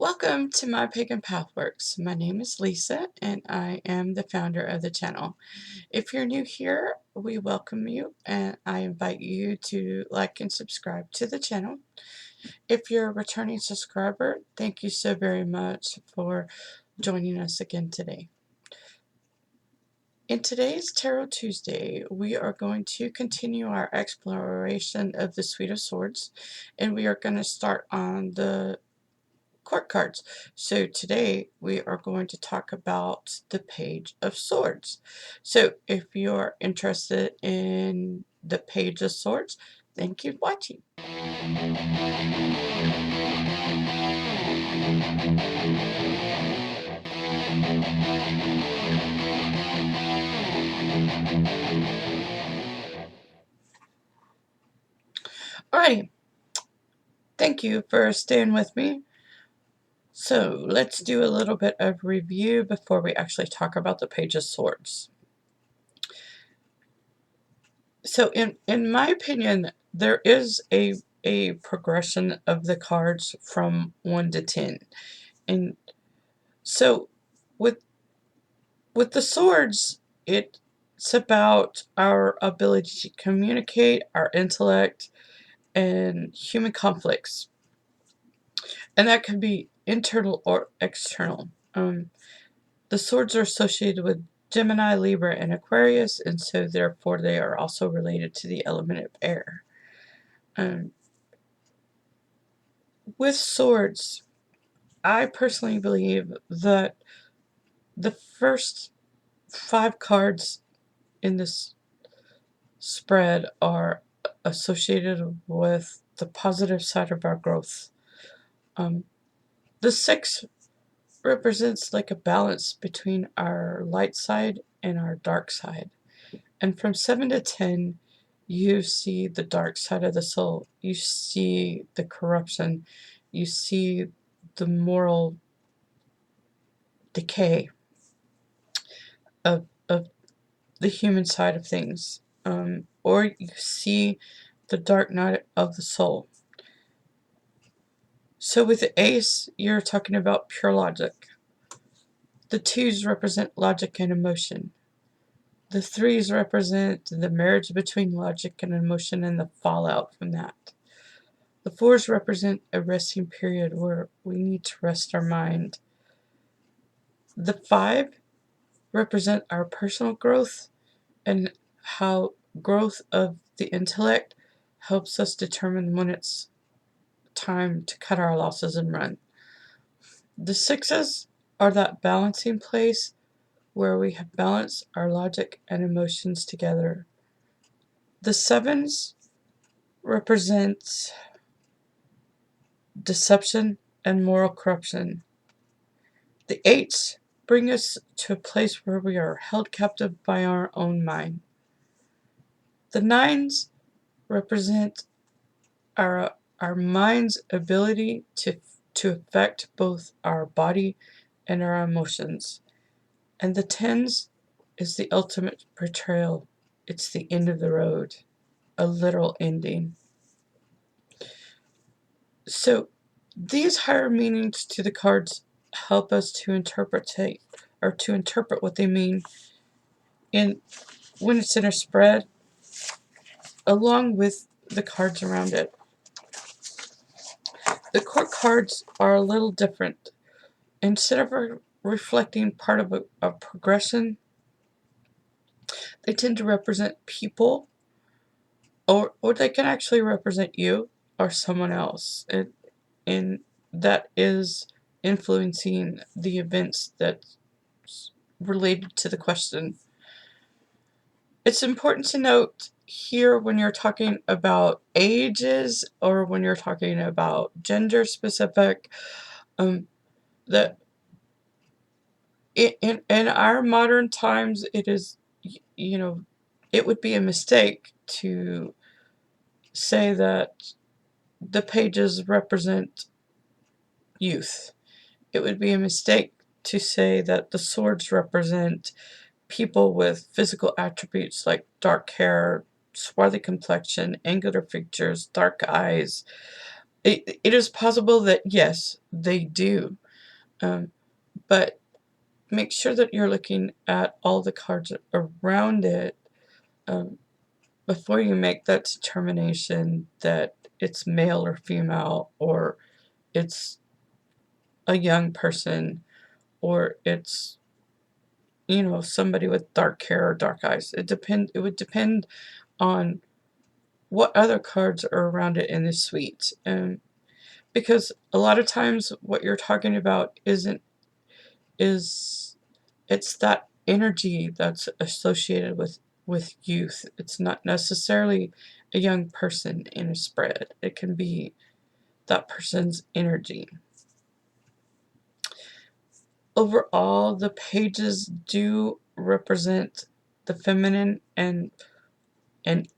Welcome to My Pagan Pathworks. My name is Lisa and I am the founder of the channel. If you're new here, we welcome you and I invite you to like and subscribe to the channel. If you're a returning subscriber, thank you so very much for joining us again today. In today's Tarot Tuesday, we are going to continue our exploration of the Suite of Swords, and we are going to start on the court cards. So today we are going to talk about the Page of Swords. So if you're interested in the Page of Swords, then keep watching. Alrighty, thank you for staying with me. So let's do a little bit of review before we actually talk about the Page of Swords. So in my opinion, there is a progression of the cards from 1 to 10. And so with the swords, it's about our ability to communicate, our intellect, and human conflicts. And that can be internal or external. The swords are associated with Gemini, Libra, and Aquarius, and so therefore they are also related to the element of air. With swords, I personally believe that the first 5 cards in this spread are associated with the positive side of our growth. The 6 represents like a balance between our light side and our dark side. And from 7 to 10, you see the dark side of the soul. You see the corruption. You see the moral decay of the human side of things. Or you see the dark night of the soul. So with the ace, you're talking about pure logic. The 2s represent logic and emotion. The 3s represent the marriage between logic and emotion and the fallout from that. The 4s represent a resting period where we need to rest our mind. The 5 represent our personal growth and how growth of the intellect helps us determine when it's time to cut our losses and run. The 6s are that balancing place where we have balanced our logic and emotions together. The 7s represent deception and moral corruption. The 8s bring us to a place where we are held captive by our own mind. The 9s represent our mind's ability to affect both our body and our emotions. And the 10s is the ultimate betrayal. It's the end of the road, a literal ending. So these higher meanings to the cards help us to interpret what they mean when it's in a spread, along with the cards around it. The court cards are a little different. Instead of reflecting part of a progression, they tend to represent people, or they can actually represent you or someone else, and that is influencing the events that's related to the question. It's important to note here when you're talking about ages or when you're talking about gender specific, that in our modern times, it is, it would be a mistake to say that the pages represent youth. It would be a mistake to say that the swords represent people with physical attributes like dark hair, swarthy complexion, angular features, dark eyes. it is possible that yes, they do, but make sure that you're looking at all the cards around it before you make that determination that it's male or female, or it's a young person, or it's, you know, somebody with dark hair or dark eyes. It would depend on what other cards are around it in the suite. Because a lot of times what you're talking about is it's that energy that's associated with youth. It's not necessarily a young person in a spread. It can be that person's energy. Overall, the pages do represent the feminine and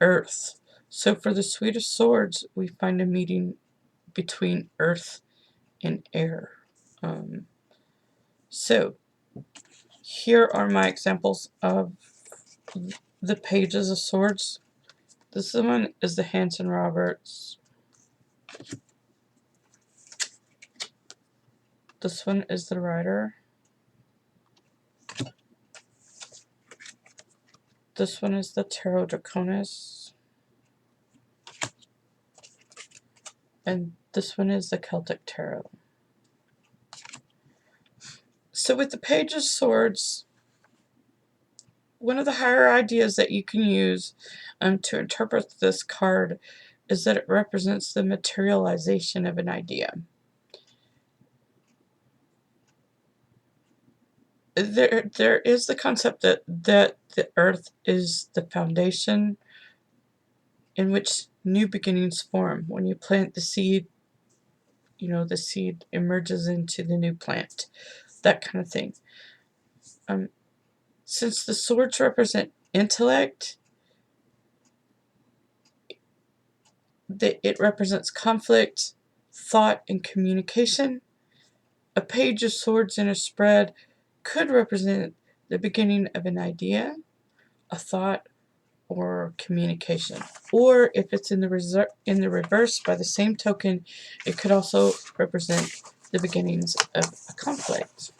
earth. So for the Suite of Swords, we find a meeting between earth and air. So here are my examples of the pages of swords. This one is the Hanson Roberts. This one is the Rider. This one is the Tarot Draconis. And this one is the Celtic Tarot. So with the Page of Swords, one of the higher ideas that you can use to interpret this card is that it represents the materialization of an idea. There is the concept that the earth is the foundation in which new beginnings form. When you plant the seed, you know, the seed emerges into the new plant, that kind of thing. Since the swords represent intellect, it represents conflict, thought, and communication. A page of swords in a spread could represent the beginning of an idea, a thought, or communication. Or if it's in the reverse, by the same token, it could also represent the beginnings of a conflict.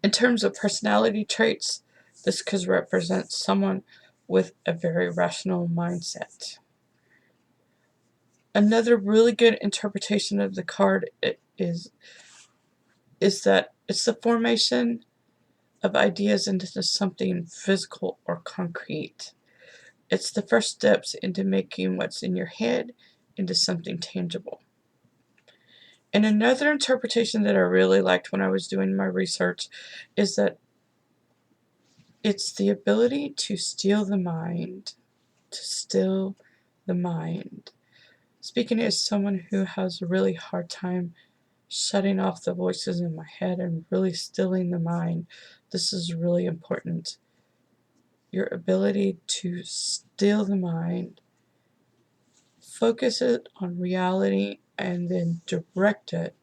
In terms of personality traits, this could represent someone with a very rational mindset. Another really good interpretation of the card is that it's the formation of ideas into something physical or concrete. It's the first steps into making what's in your head into something tangible. And another interpretation that I really liked when I was doing my research is that it's the ability to still the mind. To still the mind. Speaking as someone who has a really hard time shutting off the voices in my head and really stilling the mind, this is really important. Your ability to still the mind, focus it on reality, and then direct it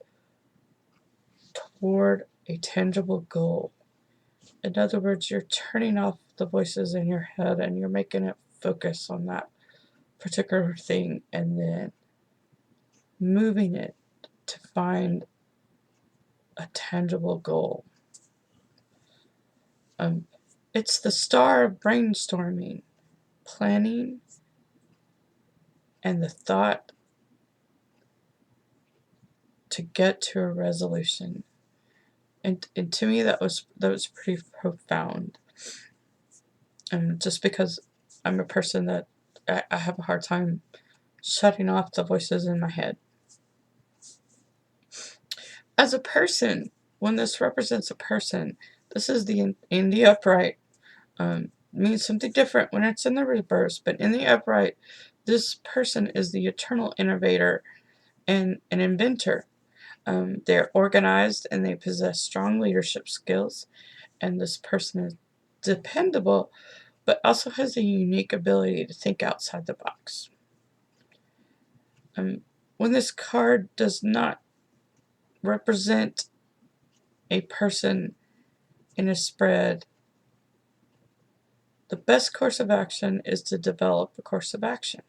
toward a tangible goal. In other words, you're turning off the voices in your head and you're making it focus on that particular thing and then moving it to find a tangible goal. It's the star of brainstorming, planning, and the thought to get to a resolution. And to me, that was pretty profound. Just because I'm a person that I have a hard time shutting off the voices in my head. As a person, when this represents a person, this is in the upright. Means something different when it's in the reverse, but in the upright, this person is the eternal innovator and an inventor. They're organized and they possess strong leadership skills, and this person is dependable, but also has a unique ability to think outside the box. When this card does not represent a person in a spread, the best course of action is to develop a course of action.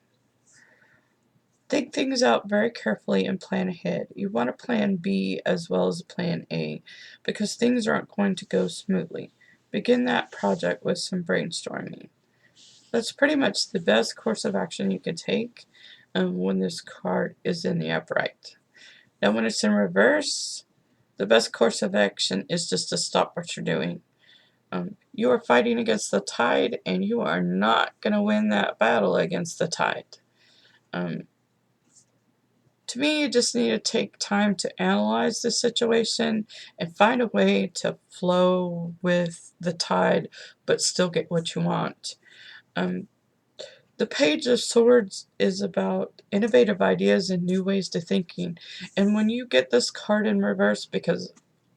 Think things out very carefully and plan ahead. You want a plan B as well as a plan A because things aren't going to go smoothly. Begin that project with some brainstorming. That's pretty much the best course of action you can take when this card is in the upright. Now when it's in reverse, the best course of action is just to stop what you're doing. You are fighting against the tide, and you are not going to win that battle against the tide. To me, you just need to take time to analyze the situation and find a way to flow with the tide, but still get what you want. The Page of Swords is about innovative ideas and new ways to thinking. And when you get this card in reverse, because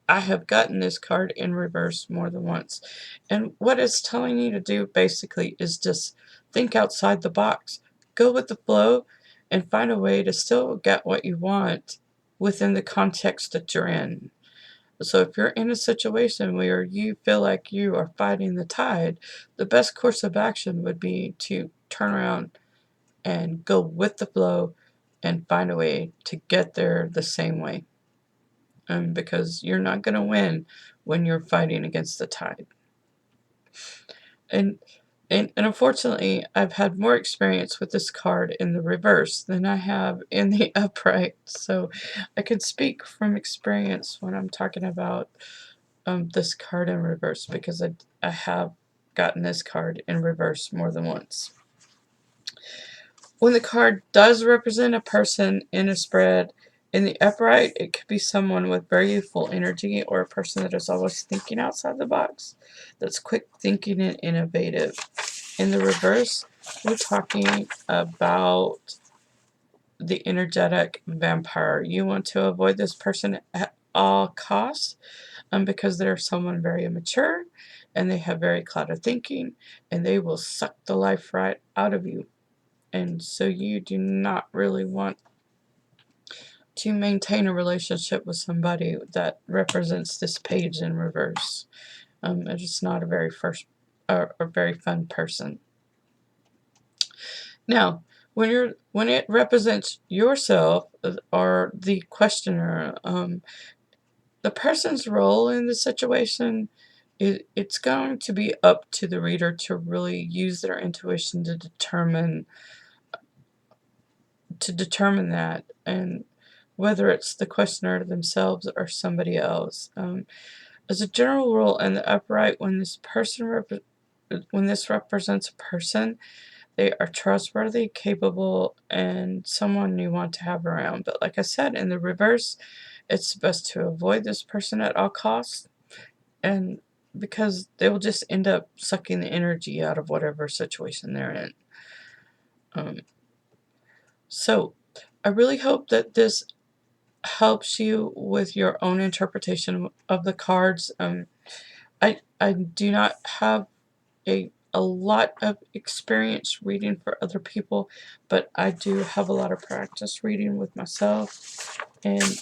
I have gotten this card in reverse more than once, and what it's telling you to do basically is just think outside the box, go with the flow, and find a way to still get what you want within the context that you're in. So if you're in a situation where you feel like you are fighting the tide, the best course of action would be to turn around and go with the flow and find a way to get there the same way. Because you're not going to win when you're fighting against the tide. And unfortunately, I've had more experience with this card in the reverse than I have in the upright. So I can speak from experience when I'm talking about this card in reverse, because I have gotten this card in reverse more than once. When the card does represent a person in a spread, in the upright, it could be someone with very youthful energy or a person that is always thinking outside the box, that's quick thinking and innovative. In the reverse, we're talking about the energetic vampire. You want to avoid this person at all costs because they're someone very immature and they have very clouded thinking and they will suck the life right out of you. And so you do not really want to maintain a relationship with somebody that represents this page in reverse. It's just not a very fun person. Now, when it represents yourself or the questioner, the person's role in the situation, it's going to be up to the reader to really use their intuition to determine that, and whether it's the questioner themselves or somebody else. As a general rule, in the upright, when this represents a person, they are trustworthy, capable, and someone you want to have around. But like I said, in the reverse, it's best to avoid this person at all costs, and because they will just end up sucking the energy out of whatever situation they're in. So I really hope that this helps you with your own interpretation of the cards. I do not have a lot of experience reading for other people, but I do have a lot of practice reading with myself, and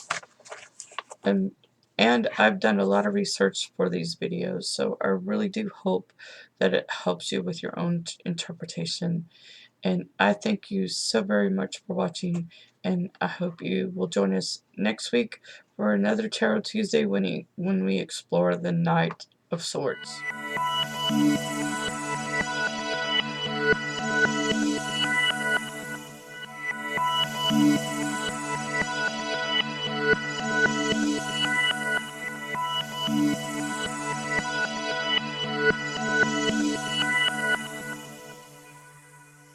and and I've done a lot of research for these videos, so I really do hope that it helps you with your own interpretation. And I thank you so very much for watching, and I hope you will join us next week for another Tarot Tuesday when we explore the Knight of Swords.